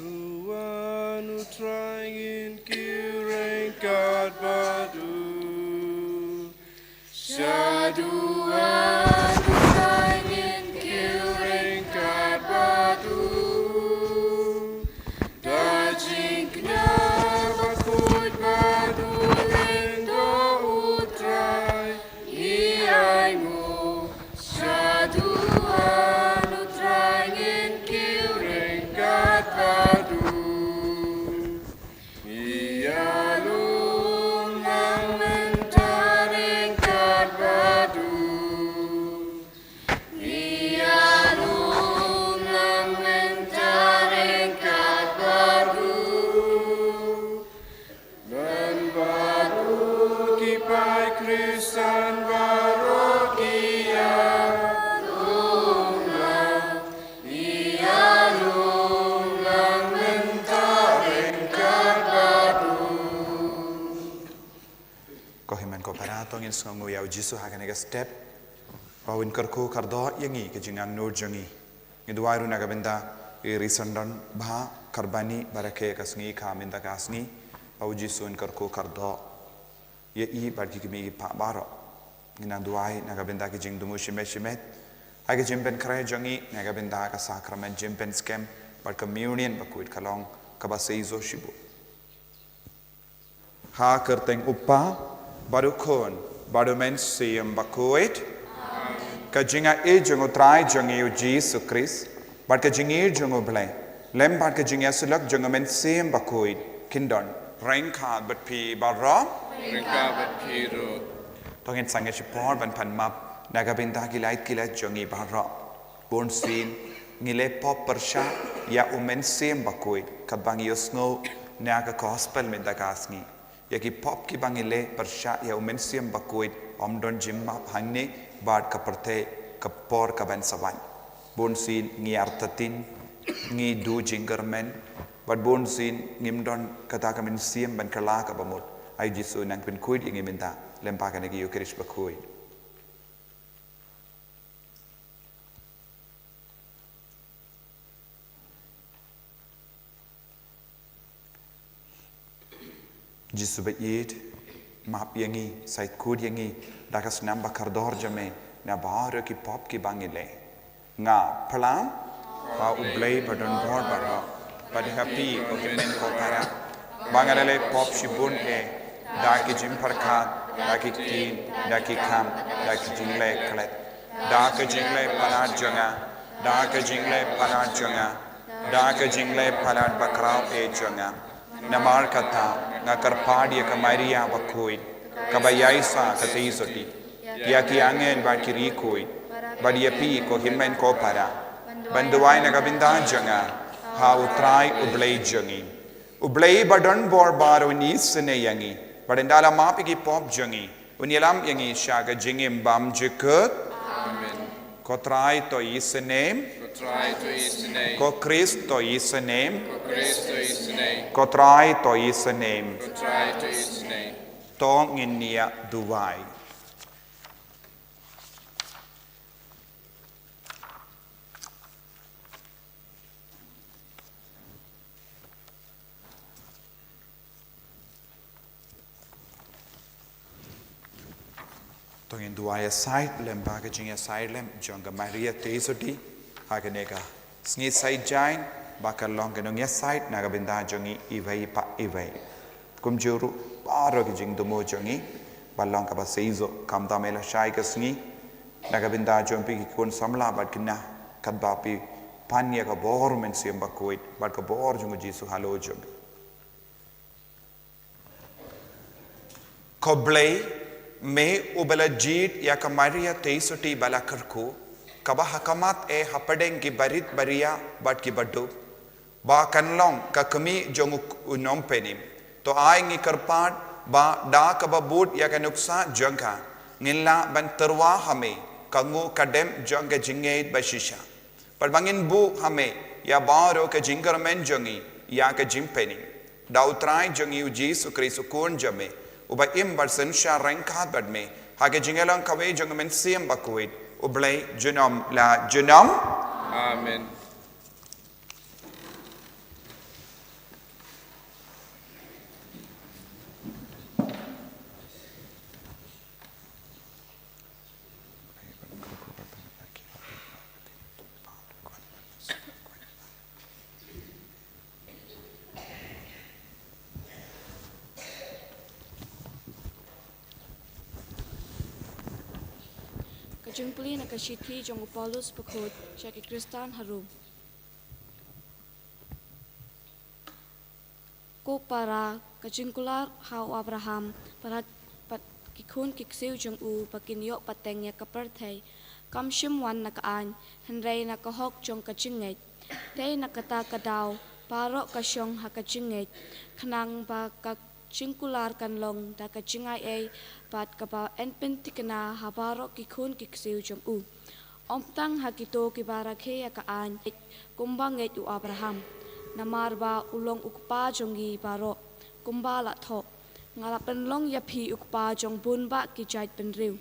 Shaduanu trying kiring God badu. Shaduanu trying kiring God badu. Dajing na Bakhuid badu lendo utray iay mo. Shaduanu trying kiring God badu. Iyalum lang mentaring God badu. Iyalum lang mentaring God badu. Dan badu kipay Kristan barokia. Iyalum lang mentaring God badu. Kohiman ko paratong in Sngi yaw Jisu hakanega step bawin karko kardo yangi ke jingang nur jangi ngidwairu nagabenda irisandan bha karbani barake kasngi kaminda kasngi baw Jisu in karko kardo ye I barki kimi pa baro ngina duai nagabenda ke jing dumu shimet shimet hage jimpen kray jangi nagabenda ka sakrament jimpen scam bar communion Bakhuid kalong kabaseizo shibu ha kerteng uppa barukon barumen siyam Bakhuid kajinga jongo try jongo Jesus Christ but kajingi jongo blay lem but kajinga sulak jongo men siyam Bakhuid kindon ranka but pi barra tongin sange chipor ban pan map nagabinda kilait jongi barra born sin ngile pop persha ya umen siyam Bakhuid kabangi yosno naga gospel med dagasngi yaki pop ki bangile persha ya umen siyam Bakhuid omdon jimma hangne bad kaparte kapor kaban sawan bon sin ngi artatin ngi du jingermen bad bon sin ngimdon kata kamen siyam ban kala ka bamut ay Jisu nang pen kuid ingi minta lempakan ngi yukrish Bakhuid Jisu bayid map yangi sait kud yangi dakas namba kardor jame na bahar ki pop ki bangile nga plam pa ublay badon bor bara bad happy okimen ko para bangale pop shibun e da ki jim parkhat da ki tin da ki kham da ki jingle klet da ki jingle parat janga da ki jingle parat janga da ki jingle parat bakrao e janga namar kata nga karpadia ka Maria Bakhuid kabayaisa kateisoti ya ki angen ba kiri koi badia pi ko himmen ko para banduai na gabinda janga ha utrai ublay jangi ublay badon bor baro ni sene yangi badendala mapi ki pop jangi unilam yangi shaga jingim bam jikut amen ko trai to isenem ko Kristo isenem ko trai to isenem tong inia duwai tongin duaya side lem packaging ya side lem jonga Maria teisoti haganega Sngi Saitjaiñ bakal long kenong ya side naga benda jongi ivai pa ivai kumjuru paro ki jing dumo jongi balong ka baseizo kamta mela shai ka Sngi naga benda jompi ki kun samla bat kina kadba pi panya ka bor men siyam Bakhuid bat ka bor jongo Jisu halo jombi koblay me ubala jit ya ka Maria teisoti bala karku kaba hakamat e hapadeng ki barit baria bat ki badu ba kanlong ka kami jongu unom penim to aingi karpat ba da ka babut ya ka nuksa jangka ngilla ban terwa hame kangu kadem jangga jingait bashisha par bangin bu hame ya baro ke jingkarmen jongi ya ke jimpeni dau trai jongi u Jesu Kristo kun jame uba imbar sensha rengkat badme hake jingelang kawe jongamen siem Bakhuid ublay junom la junom Amen. Kajungpuli na kashiti jong Paulus Bakhuid siya Kristan harum. Ko para kajungkular hau Abraham para pat kikun kiksiw jong u pakinyo pateng ya kapertay kam shimwan na kaan henrei na kahok jong kajingay day na kata kadaw paro kasyong hakajingay kanang ba kajungkular kanlong da kajingay ay pat kaba enpen tikana habaro kikun kiksiw jong u omtang hakito kibarakhe ya kaan kumbangit u Abraham namarba ulong ukpa jongi baro kumba la tho ngala penlong ya phi ukpa jong bunba ki jait penriu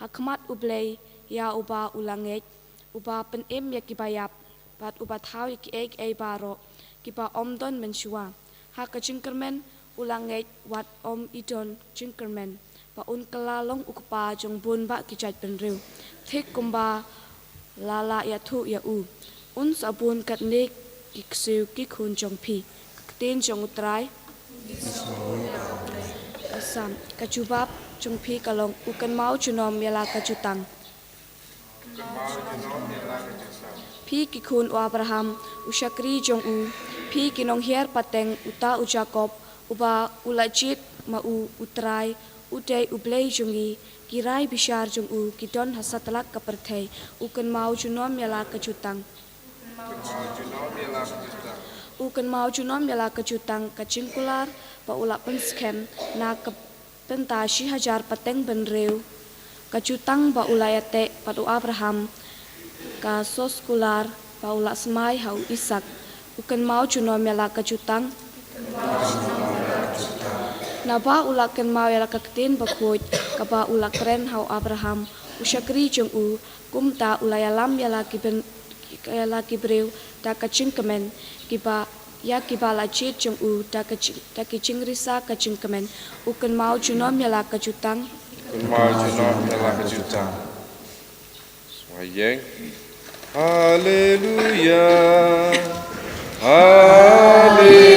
hakmat ublei ya uba ulanget uba pen em ya kibayap bat uba thau ki ek ei baro kiba omdon mensua haka jingkermen ulanget wat om idon jingkermen ba un kalalong ukpa jong bunba ki jait penriu thik kumba lala ya thu ya u un sabun katnik kiksiw kikun jong pi katin jong utray asam kajubab jong pi kalong ukan mau junom yala kajutang pi kikun u Abraham usyakri jong u pi kinong hier pateng uta u Jacob uba ulajit ma u utray uday ublay jongi kirai bishar jong u kidon hasatalak kapertay ukan mau junom yala kajutang ukan mau junom yala kajutang kacingkular pa ulak penskem na kapenta 1000 pateng benreu kajutang ba ulayate padu Abraham ka soskular pa ulak semai hau Isak ukan mau junom yala kajutang na ba ulak kan mau yala kaktin Bakhuid ka ba ulak kren hau Abraham usyakri jong u kumta ulayalam yala kiben kaya kibreu da kacingkemen kiba ya kiba lacit jong u da kacing risa kacingkemen ukan mau junom yala kajutang Mau junom yala kajutang. Saitjaiñ. Haleluya. Haleluya.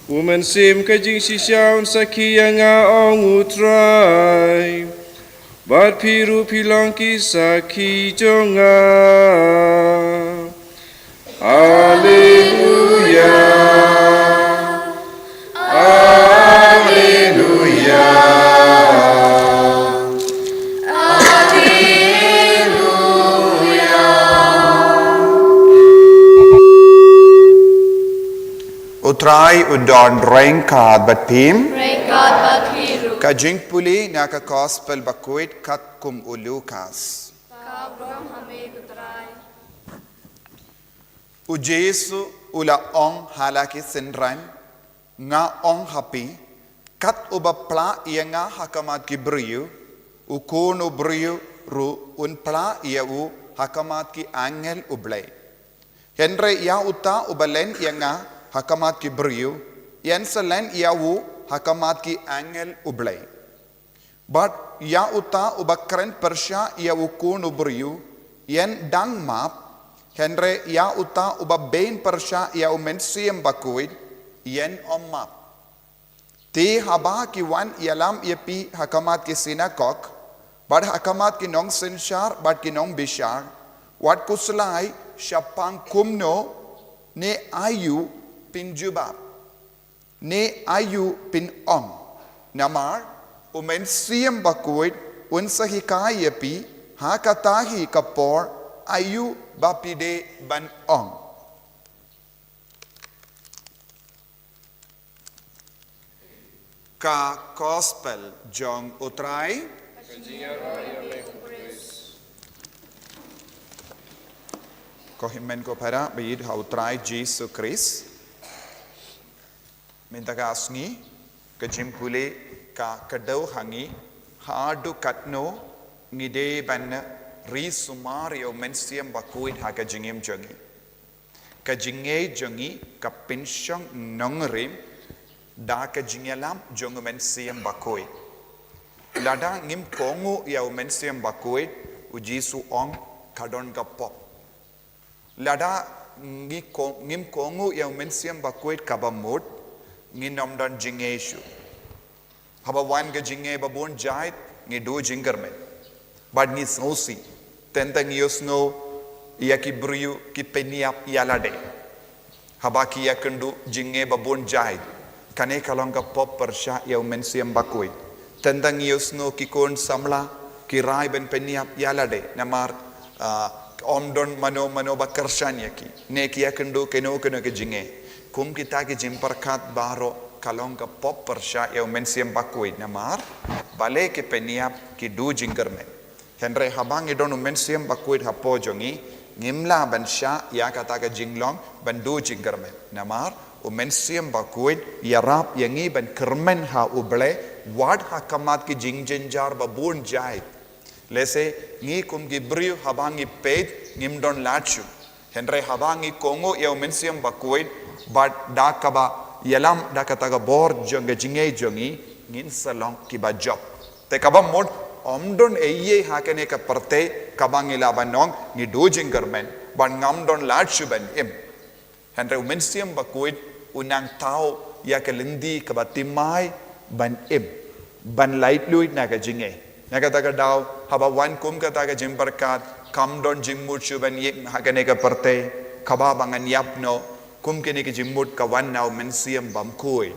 Woman sim kajing sisyaun sakia nga ong utray bat piru pilang kisaki jonga Haleluya Haleluya utray udon rengkat batim Rengkat bathiru kajing puli na ka gospel Bakhuid kat kum ulukas kabram hame utray u Jesu ula ong halaki senran nga ong hapi kat uba pla ia nga hakamat ki briu u kono briu ru un pla ia u hakamat ki angel ublay henre ya uta ubalen ia nga hakamat ki briu yan salen ia u hakamat ki angel ublay but ya uta ubakren persya ia u kono briu yan dang map henre ya uta uba bain persya ia u mensiem Bakhuid yen om map ti haba ki wan ialam ia pi hakamat ki sinakok bad hakamat ki nong senshar bad ki nong bishar wat kuslai syapang kumno ne ayu pin jubab ne ayu pin om namar umen siem Bakhuid unsa hikai ia pi hakatahi kapor ayu bapide ban om ka gospel jong utrai ko himen ko para bid ha utrai Jesus Christ minta ka Sngi ka jimpule ka kadau hangi hadu katno ngide ban ri sumario mensiam Bakhuid ha ka jingim jongi ka jinge jongi ka pensyong nongrim da ka jingalam jong mensiam Bakhuid lada ngim kongu ya mensiam Bakhuid ujisu ong kadon ka pop lada ngim kongu ya mensiam Bakhuid kabamut nginom dan jingeshu haba wan ka jinge babun jait ngi do jingermen bad ngi sosi tentang yosno ya ki briu ki peniap yalade haba ki yakendu jinge babun jait kane kalong ka pop persya ya mensiam Bakhuid tentang yosno ki kon samla ki rai ben peniap yalade namar omdon mano bakarsan yaki ne ki yakendu keno ke jinge kum kita ki jimparkat baro kalong ka pop persya ya mensiam Bakhuid namar bale ki peniap ki du jingermen henre habang idon mensiam Bakhuid hapo jongi ngimla ban sya ya kata ka jinglong ban du jingermen namar mensiam Bakhuid yarap yangi ban kermen ha uble wad hakamat ki jingjenjar babun jai lese ngi kum gi briu habangi pet ngimdon lachu henre habangi kongo ya mensiam Bakhuid but dakaba yalam dakataga bor jonga jinge jongi ngin salong ki ba job te kabam mod omdon eye hakane ka parte kabangila banong ni do jingermen ban ngamdon lachu ban im henre mensiam Bakhuid unang tao ya ka lindi ka batimai ban im ban Lait-ïa na ka jinge nakataga daw haba wan kum kataga jimbarkat kamdon jimmut ban yek hakane ka parte kababangan yapno kum kini ki jimmut ka wan now mensiam Bakhuid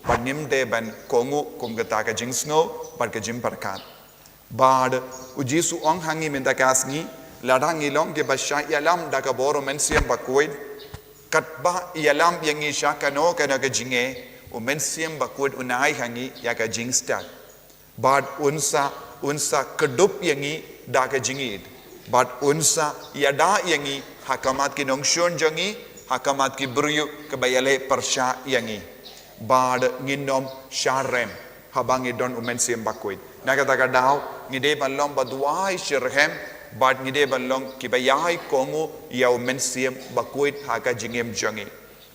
bad nimde ban kongu kum kataga jingsno bad ka jimbarkat bad ujisu ong hangi minta kasngi ladang ilong ke basya yalam da ka boro mensiam Bakhuid katba yalam yang isya kano kana ka jinge mensiam Bakhuid unai hangi ya ka jingstat bad unsa kedup yangi da ka jingid bad unsa yada yangi hakamat ki nongshon jangi hakamat ki briu ke bayale persya yangi bad nginom sharem habang idon mensiam Bakhuid nakataga daw ngide balong badwai shirhem bad ngide balong ki bayai kongu ya mensiam Bakhuid haka jingem jangi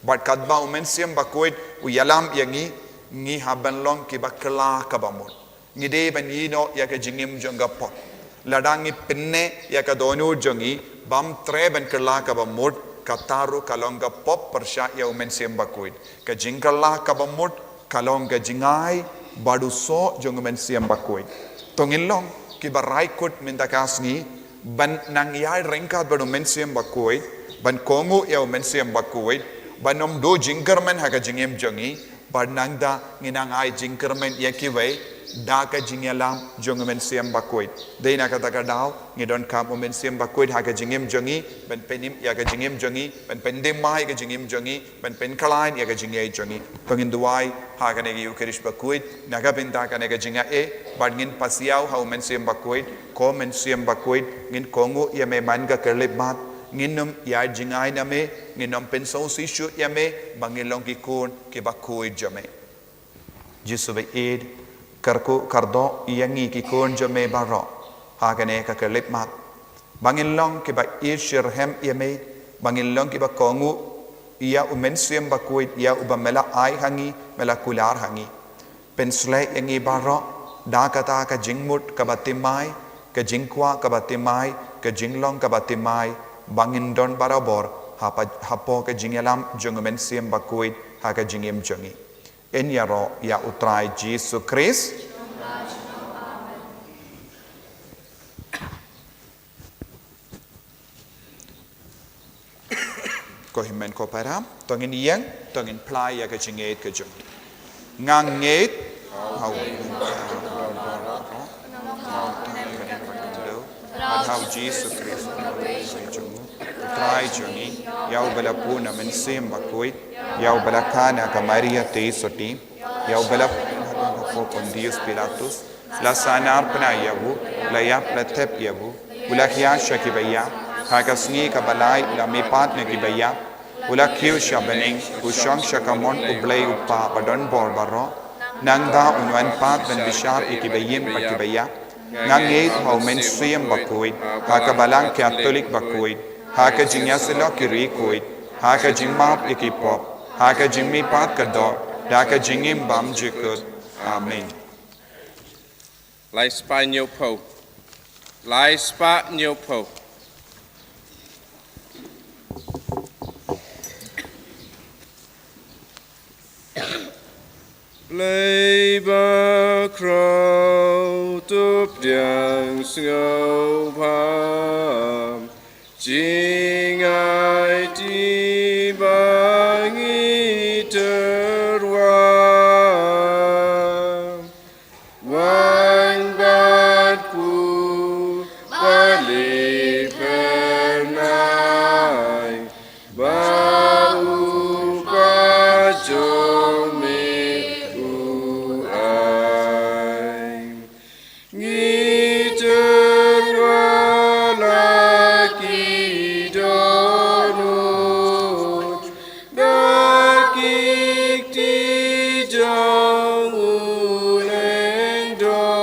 bad kadba mensiam Bakhuid uyalam yangi ngi habanlong ki bakla kabamut ngide ban yino ya ka jingem jonga pot ladangi penne ya ka donu jongi bam tre ban kala kabamut kataru kalonga pop persya ya mensiam Bakhuid ka jingkala kabamut kalonga jingai badu so jong mensiam Bakhuid tongilong ki barai kut minta kasni ban nang yai rengkat badu mensiam Bakhuid ban kongu ya mensiam Bakhuid banom do jingkermen haga jingem jongi ban nangda nginangai jingkermen ya kiwei da ka jingalam jong mensiam Bakhuid deina kata daw ngidon kam mensiam Bakhuid haga jingem jongi ban penim ya ka jingem jongi ban pendem mai ka jingem jongi ban pen kalain ya ka jingei jongi tongin duai haga negi ukerish Bakhuid naga pinta ka nega jinga ban ngin pasiau ha mensiam Bakhuid ko mensiam Bakhuid ngin kongu ya me man ka kerlebat nginom ya jingai na me nginom penso sishu ya me bangilong ki kun ki Bakhuid jame jisu be id karku kardo yangi ki kun jame baro hagane ka kerlebat bangilong ki ba ishirhem ya me bangilong ki ba kongu ia mensiam Bakhuid ia ubamela ai hangi mela kular hangi pensle yangi baro da kata ka jingmut ka batimai ka jingkwa ka batimai ka jinglong ka batimai bangin don barabor hapo ka jingalam jong mensiam Bakhuid ha ka jingem jongi en yaro ya utrai Jesus Christ ko himen ko para tongin yang tongin plai ya ka jinget ka jongi nganget hau hau Jesus Christ trai jongi yau bala puna mensiam Bakhuid yau bala kana ka Maria te soti yau bala Pontius Pilatus, la sanar pena yabu, la yap la tep yabu, ula hiasha kibaya, haka Sngi kabalai la mepat ne kibaya, ula kiu shabening, ushong shakamon ublay upa padon bor baro, nangda unwan pat ben bishar ikibayim pakibaya, nangait hau mainstream Bakhuid, haka balang Catholic Bakhuid, haka jinyasilo kirikuid, haka jimmap ikipop, haka jimmi pat kador, haka jingim bam jikut. Amen. Lai spa nhiều po. Lai spa nhiều po. Lấy ba khâu túp điện ngâu phàm chính ai đi ba nghi tơ hoa vang bát cu ba lì phê nai ba u ba cho mi u ai nghi tơ hoa la ki do nốt đã kích ti trong u lên đó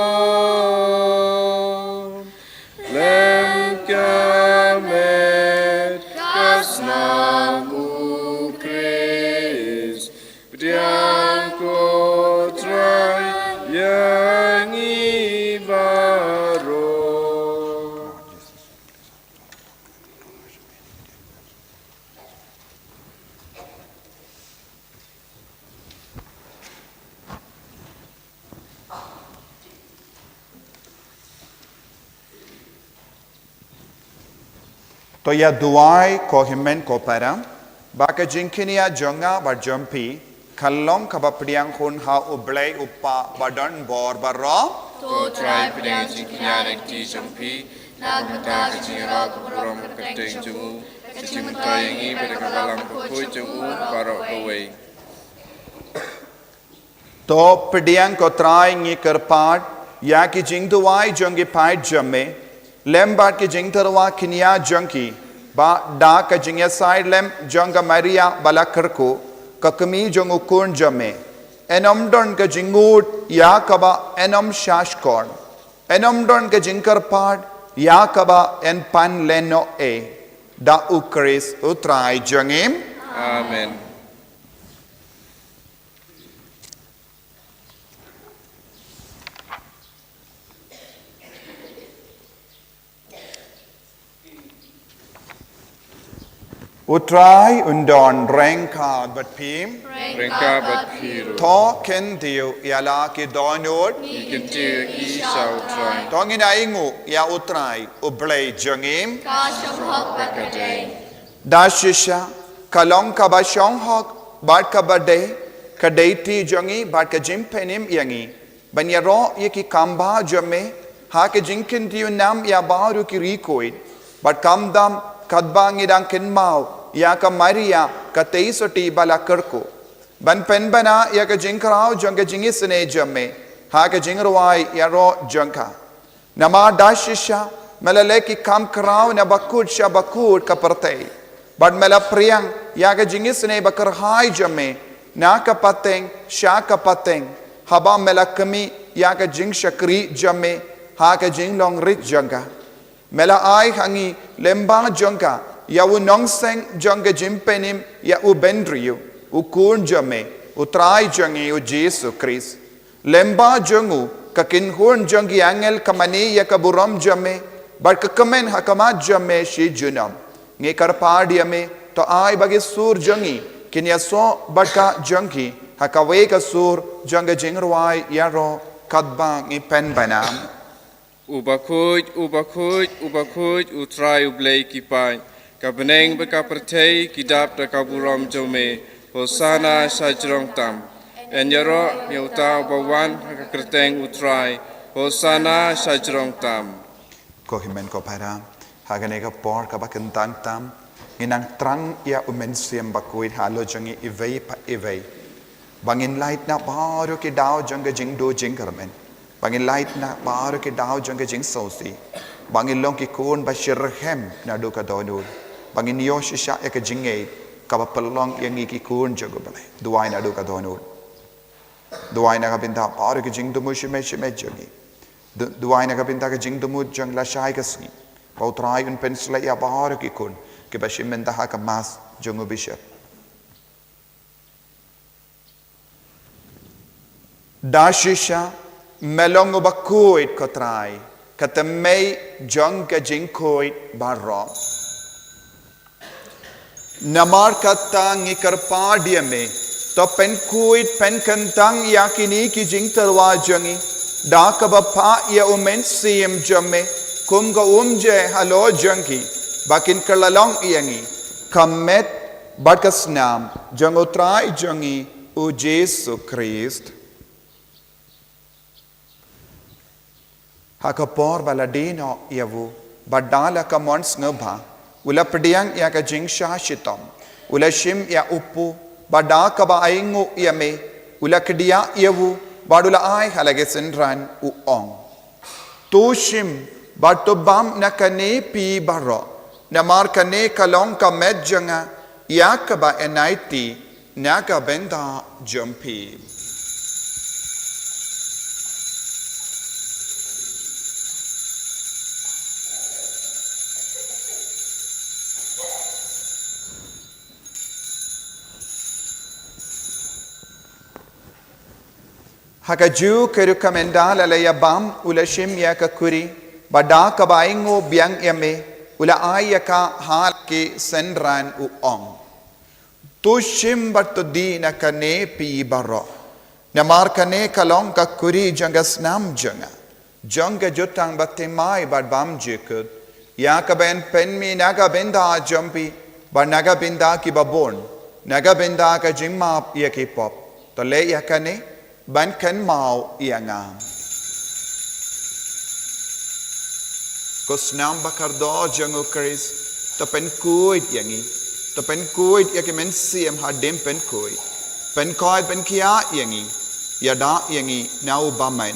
lem ca met cas nam u Christ bdiang ko trai yang i baro. To ya duai ko himen ko para, baka jinkinia jonga bar jumpi, kalong kabapriang hun ha ublay upa badon bor baro, To try pedang jingkinya ti jampi mata kejingra kuburam keteng jemu kecimta yang i pada kabalang koi jemu barok kawai. to pediang ko try ngi kerpat, ya ki jing duai jongi pai jamme, lembat ki jing terwa kinia jonki, ba da ka jing ya side lem jonga Maria balakarko, kakami jong ukun jamme, enom don ka jingut ya kaba enom shashkorn, enom don ka jing kerpat, ya kaba en pan leno e, da ukris utrai jongim. Amen. Utrai undon rengka bat pim, Rengka bat piru. to ken diu yala ki donut, Ikan tiu i sau try. tongin aingu ya utrai ublay jongim, Kadai. dashisha kalong kabashong hok bat kabade kadeti jongi bat ka jimpenim yangi banyaro yeki kamba jome ha ke jinkin diu nam ya baru ki rikoid bat kamdam kadbang idang kenmau ya ka Maria ka teisoti bala kerko ban penbana ya ka jinkrao jonga jingisne jome ha ka jingrwai ya ro jonka nama dashisha melaleki kam krao na bakud sha bakud ka pertei but mela priang ya ka jingisne bakar hai jome na ka pateng sha ka pateng haba mela kami ya ka jing shakri jame ha ka jing long rit jonga mela ai hangi lemba jonga ya u nongseng jonga jimpenim ya u bendriu u kun jame u trai jongi u Jesu Christ lemba jongu ka kinhun jongi angel kamani ya ka buram jame bar ka kamen hakamat jame shi junam nge karpadiame to ai bagi sur jongi kinya so baka jongi hakawe ka sur jonga jingrwai yaro kadba ngi pen banam Ubakhuid, utrai ublay kipai. Kabeneng bekapertei kidap da kaburam jome. Hosana sajrong tam. Enyaro nyauta bawan hakakerteng utrai. Hosana sajrong tam. ko himen ko para hagane ka por ka bakentang tam nginang trang ya umen siem Bakhuid halo jongi ivei pa ivei Bangin light na baru ke dao jangga jing do jing karmen. Bangin light na baru ke dao jangga jing sausi. Bangin long ki kun ba shirhem na do ka donul. Bangin yoshi sha ya ka jingay ka ba pelong yang ki kun jago bale. Duai na do ka donul. Duai na ka binta baru ke jing do mu shime shime jagi. Duai na ka binta ka jing do mu jang la shai ka sni. Bau try un pensla ya baru ki kun ke ba shimen da ha ka mas jango bishop. Dashisha melongo Bakhuid kotrai katamei jangka jingkoid barro namar katang ikarpadia me to pen kuid pen kantang yakini ki jing tarwa jangi dakabapa ya umen siem jamme kumga umje halo jangi bakin kalalong iyangi kamet bakasnam jangotrai jangi o Jesu Christ Hakapor baladino yavu badala ka mons ngabha ula pediang ya ka jingsha shitom ula shim ya upu badaka ba aingu yame ula kedia yavu badula ai halage senran u ong tu shim batobam nakane pi baro namar kane kalong ka medjanga ya ka ba enaiti naka benda jumpi Hakaju kerukamendal alaya bam ula shim ya ka kuri bada ka baingo biang yame ula ay ka hal ke senran u ong tu shim batodi na kane pi baro namar kane kalong ka kuri jangas nam janga jutang batemai bad bam jikut ya ka ben pen mi naga benda jampi ba naga benda ki babon naga benda ka jimma ya ki pop to le ya kane ban kan mau iangam kosnam bakardo jango Chris tapen kuit yangi tapen kuit ya kemen siem hadem pen kuit pen koi pen kia yangi yada yangi nau bamen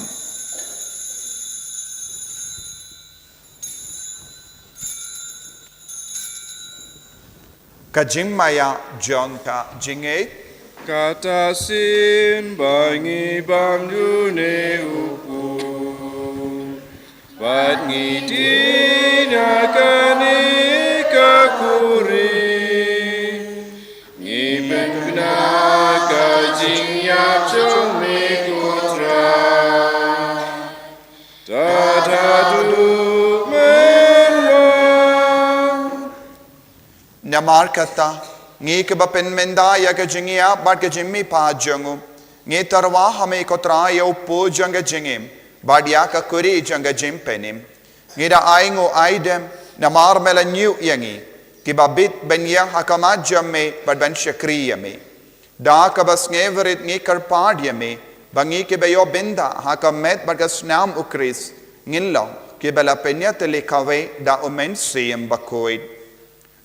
kajim maya jongka jinge Kata sin bangi bam dune upu Bat ngiti nakani kakuri Ngiben kuna kajing yap chong me kutra Tatadu menwa Namar kata Ngi ke bapen menda ya ke jingia bat ke jimmi pa jangu ngi tarwa hame kotra ya upo janga jingim bat ya ka kuri janga jim penim ngi da aingo aidem namar mela new yangi ki babit ben ya hakama jamme bat ben shakri yame da ka bas ngeverit ngi karpad yame bangi ke bayo benda hakamet bat ka snam ukris ngillo ki bela penya tele kawe da omen siem Bakhuid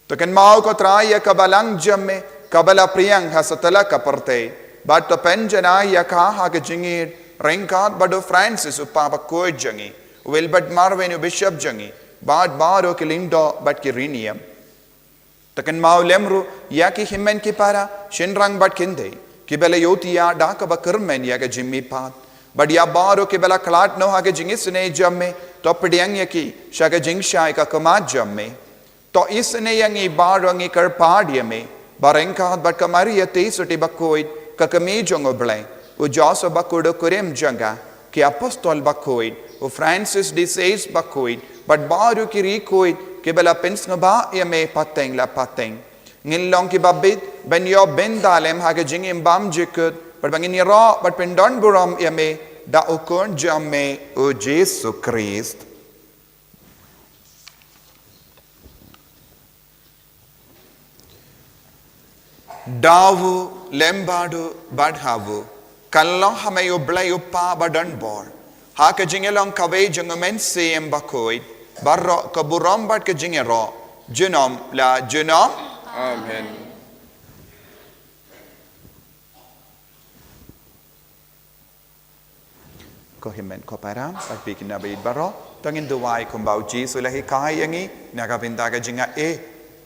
Token mau ko traya kabalang jamme kabala priyang hasatala kaparte but to penjana yaka ha ke jingir ringkat bado Francis upa Bakhuid jangi will but marwen bishop jangi bad baro kilindo but kirinium Token mau lemru yaki himen ki para shinrang but kinde kibela yotia daka bakurmen yaga jimmi pat but ya baro kibela klat no ha ke jingisne jamme to pediang yaki shaga jingsha ka kamat jamme To isne yangi barangi karpadia me barengkat bat kamaria te suti Bakhuid kakame jongo blay u Joso Bakhuid kurem janga ki apostol Bakhuid u Francis de Sales Bakhuid but baru ki rikoid ki bela pens ngaba yame pateng la pateng ngilong ki babit ben yo ben dalem ha jingim bam jikut but bangin ro but pendon buram yame da ukon jamme u Jesu Christ Davu lembadu badhavu kallo hame ublay upa badan bor ha ka jingelong kawe jungumen siem Bakhuid barro kaburam bad ka jingero junom la junom Amen ko himen ko param pat bikin na bid baro tangin duwai kumbau Jesu lahi kai yangi naga pinta ka jinga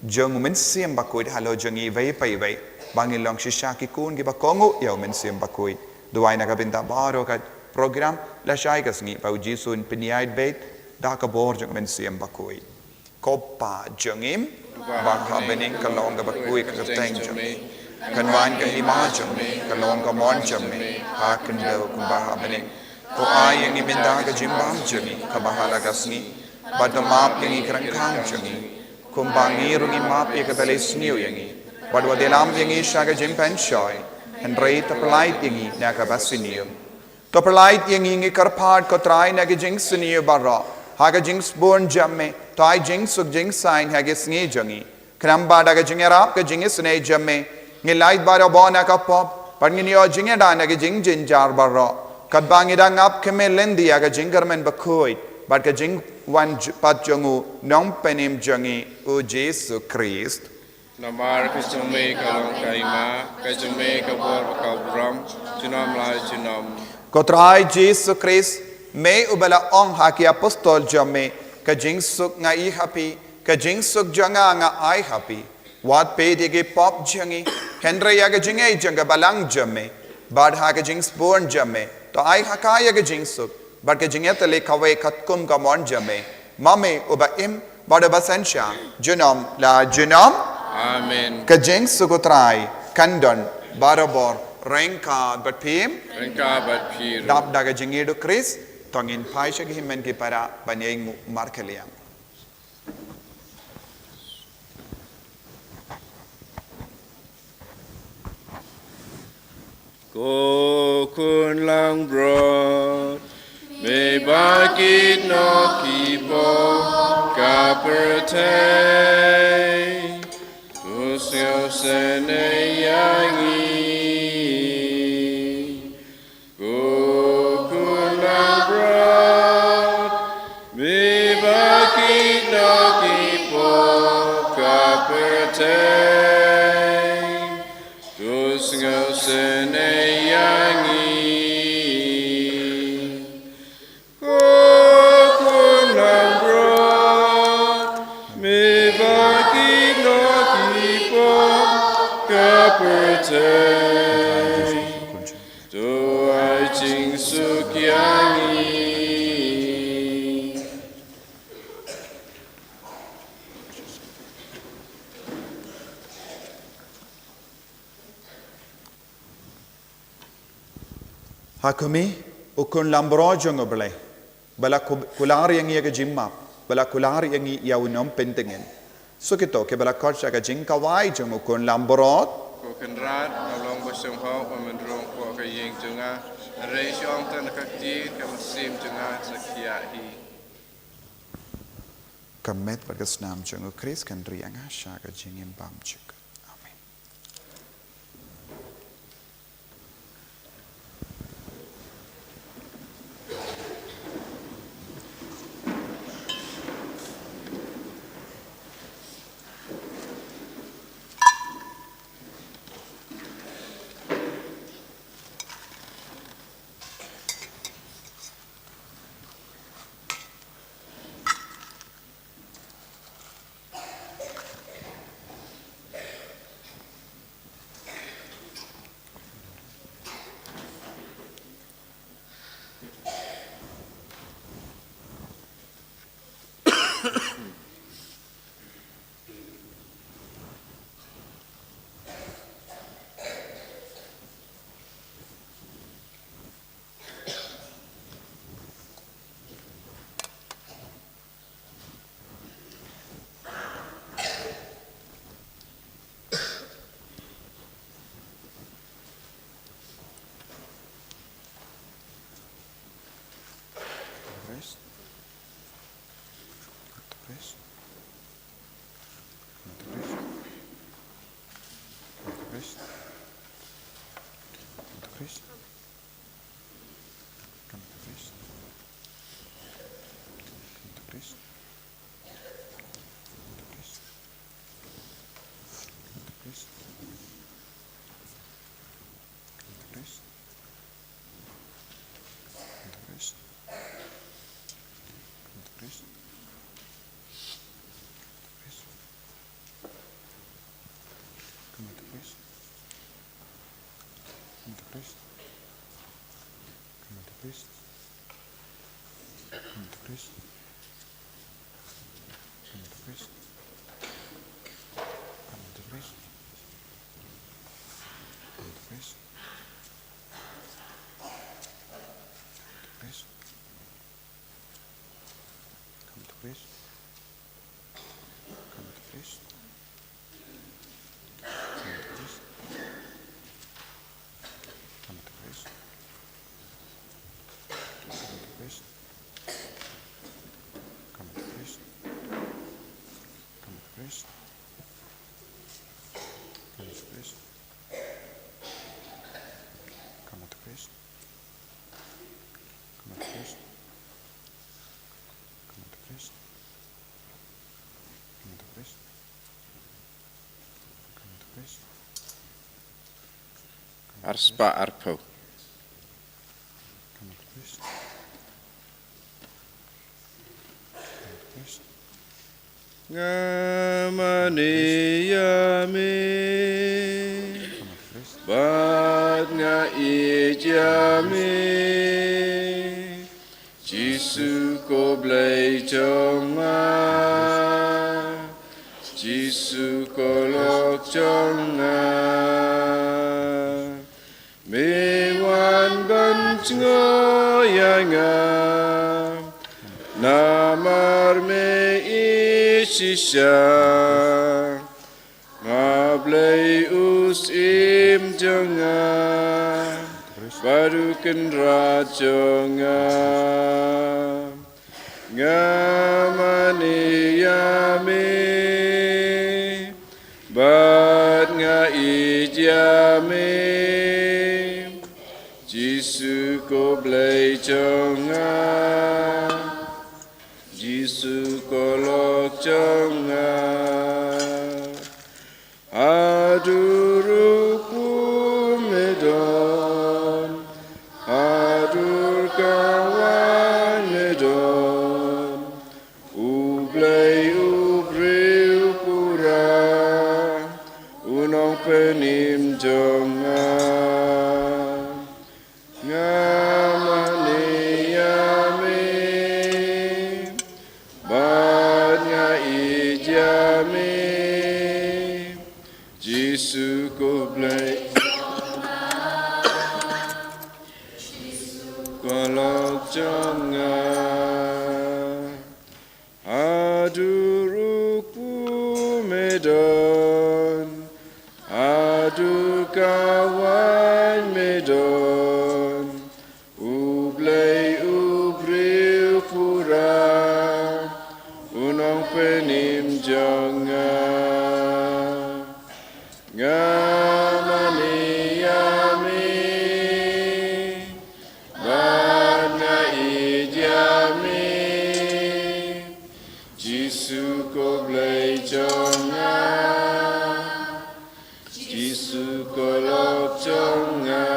jong men siam Bakhuid halo jongi vai pai vai bangin long shisha ki kun ki ba kongu yau men siam Bakhuid duwai naga pinta baro ka program la shai ka sngi bau Jesu in piniait bait da ka bor jong men siam Bakhuid ko pa jongim ba ka bening ka long ka Bakhuid ka teng jong kan wan ka hima jong ka long ka mon jong ha kan do kumba ha bening ko ai yang iminda ka jimbam jong ka bahala ka sngi ba da map yang ikrang kang jong kumbangi rungi map ya ka bale sniu yangi wadwa delam yangi shaga jimpan shoy and rate the polite yangi na ka basinium to polite yangi ngi karpad ko try na ka jing sniu barra ha ka jing born jamme tai jing suk jing sign ha ka sngi jangi kramba da ka jing rap ka jing snai jamme ngi light bara bona ka pop par ngi yo jing da na ka jing jin jar barra kadbangi da ngap keme lendi ya ka jing garmen Bakhuid but ka jing wan pat jongu nong penim jongi u Jesu Christ Namar kajume kalong kaima kajume kabor kabram junam lai junam kotrai Jesu Christ me ubala ong haki apostol jame ka jing suk nga I happy ka jing suk janga nga I happy wat pe dige pop jangi Henry ya ka jingai janga balang jame bad ha ka jing born jame to I hakaya ka jing suk but ke jingete le kawe katkum ka mon jame mame uba im bada basensha junam la junam Amen ke jing sugutrai kandon barabor renka but pim Rengka bat pir dap daga jingido Chris tongin paisha ki himen ki para banyeng markeliam Ko kun lang broad May bakit no kipo kapertay Tusyo seneyangi Kukulang broad May bakit no kipo kapertay Tusyo seneyangi Do I jing suk yangi hakumi ukun lambro jongo bele bala kulari yang ia ke jimma bala kulari yang ia unom pentingen so kito ke bala kor ka jing kawai jongo kun lambro Ko kenrat along basong ho pamendrong ko ka yeng junga rei syong tan ka ti ka sim junga sakia hi kamet bagas nam jongo Chris kan rianga sha ka jingim bam chuk amen Come to Christ. Come to Christ. Come to Christ. Come to Christ. Come to Christ. Come to Christ. Christ. Come to Christ. Come to Christ. Come to Christ. Come to Christ. Come to Christ. Come to Christ. Come to Christ. Come to Christ. Come to Christ. Come to Christ. Come to Christ. Come to Christ. Arspa arpo. Come to Christ. Come to Christ. Ngamani yami. Come to Christ. Bad nga ijami. Jisu ko blai chonga. Jisu ko lok chonga. Me wan ban ngoyanga. Namar me isisha. Ngablay usim jonga. Barukan rajonga. Ngamani yami. Bad nga ijami. Jisu ko blay jonga. Jisu ko lok jonga. Aduruku medon. Adur kawan medon. Ublay ubri upura. Unong penim jonga. Ngamani yami. Bad nga ijami. Jisu ko blay kolok jonga. Aduruku medon. Adu kawan medon. Ublay ubri upura. Unong penim jonga. Ngamani yami. Bad nga ijami. Jisu ko blay jonga. Jisu ko lok jonga.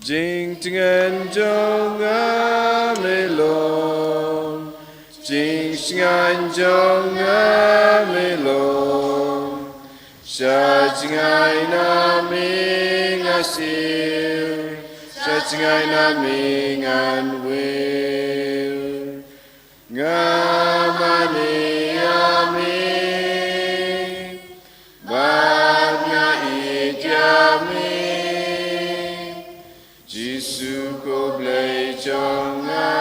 Jing tingen jonga melon. Jing sngan jonga melon. Saitjaiñ nami ngasir. Saitjaiñ nami nganwil. Ngamani yami. Bad nga ijami. Jisu ko blay jonga.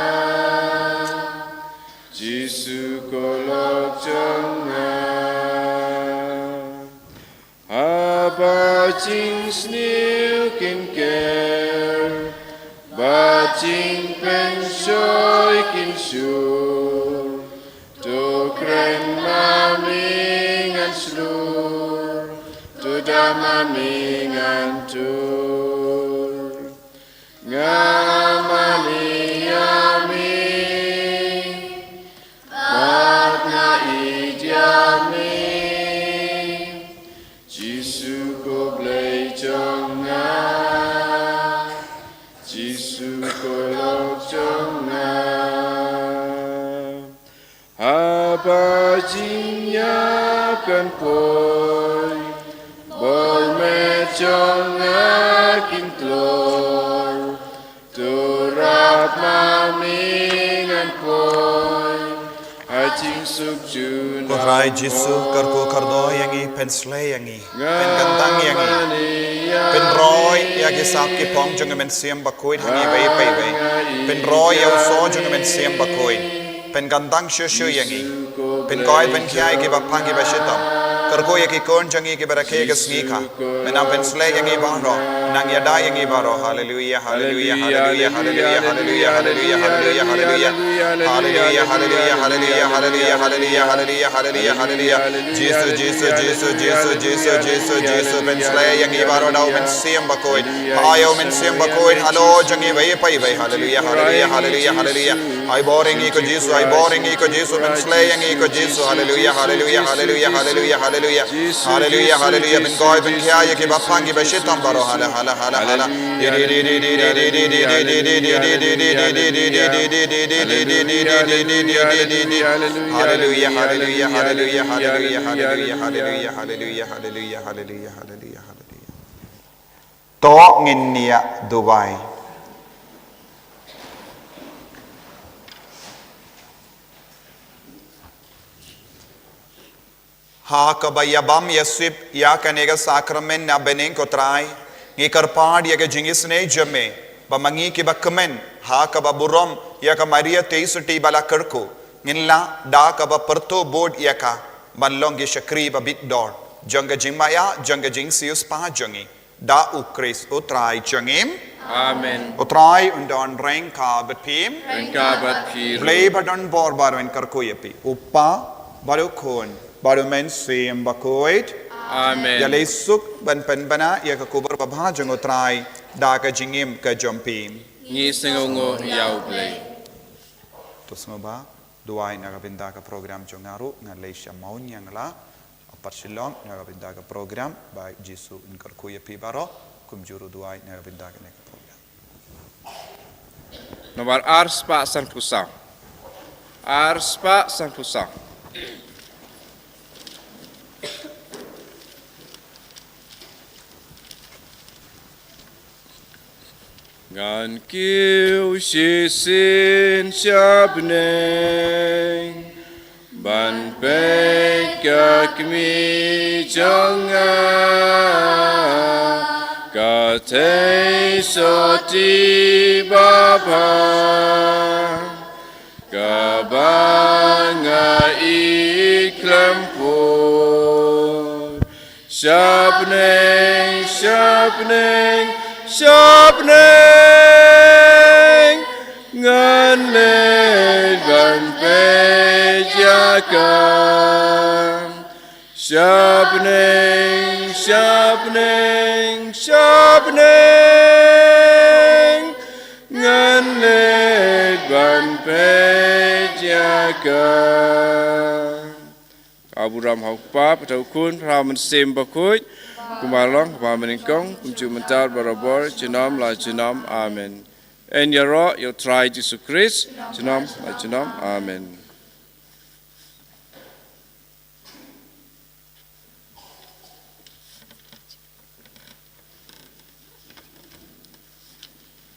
Jisu ko lok jonga. Ba ching snew kin care. Ba ching pen shoy kin shur. To kren mami ngan slur. To da mami ngan tur. Ngamani yami. Bad nga ijami. Jisu ko blay jonga. Jisu ko lok jonga. Haba jinya kan poi. Bol me jonga. trai Jisu karko kardo yangi pensle yangi pen gandang yangi pen roy ya ki sap ki pong jong men siam Bakhuid hangi bay bay bay pen roy ya so jong men siam Bakhuid pen gandang shu yangi pen koi pen khyai ki bapang ki bashitam karko ya ki kon jangi ki barake ke Sngi kha menam pensle yangi baro nang ya da yangi baro hallelujah hallelujah hallelujah hallelujah hallelujah hallelujah hallelujah hallelujah hallelujah hallelujah hallelujah hallelujah hallelujah hallelujah hallelujah hallelujah Jesus Jesus Jesus Jesus Jesus Jesus Jesus pensle yangi baro da men siam Bakhuid ayo men siam Bakhuid hallo jangi vai pai vai hallelujah hallelujah hallelujah hallelujah ai boring ko Jesus ai boring ko Jesus pensle yangi ko Jesus hallelujah hallelujah hallelujah hallelujah hallelujah hallelujah hallelujah ben goy ben kya ke bapangi bashitam baro hala hala hala hala hallelujah hallelujah hallelujah hallelujah hallelujah hallelujah hallelujah hallelujah hallelujah hallelujah hallelujah to nginnia Dubai ha kabayabam yasip ya kanega sakramen na beneng kotrai ngi karpad ya ke jingis ne jame bamangi ke bakmen ha kababurom ya ka maria teisuti bala kerko nginla da kaba perto board ya ka banlong ge shakri ba big door janga jingmaya janga jingsius pa jangi da ukris utrai jangim Amen. utrai undon reng ka bepim Engkabat pir. blay badon bor barwen karko yapi upa baru kon baru men siam Bakhuid Amen. ya lesuk ban pen bana ya ka kubar babha jang utrai da ka jingim ka jompim Ngi sengongo yau blay. terus ngoba duai na ka binda ka program jongaru ngan leisha maun yang la aparsilong na ka binda ka program ba Jisu in karko yapi baro kum juru duai na ka binda ka program Nomor arspa sang pusang. Arspa sang pusang. Ngan kiu shi sin shabneng ban pe ka kmi jonga ka te so ti baba ka banga iklampur shabneng shabneng shabneng ngan led ban pejakan shabneng shabneng shabneng ngan led ban pejakan Aburam haupa patau kun praman sem Bakhuid kumalong pameningkong kumcu mentar barabor jenam la jenam amen en yaro yo try Jesus Christ jenam la jenam amen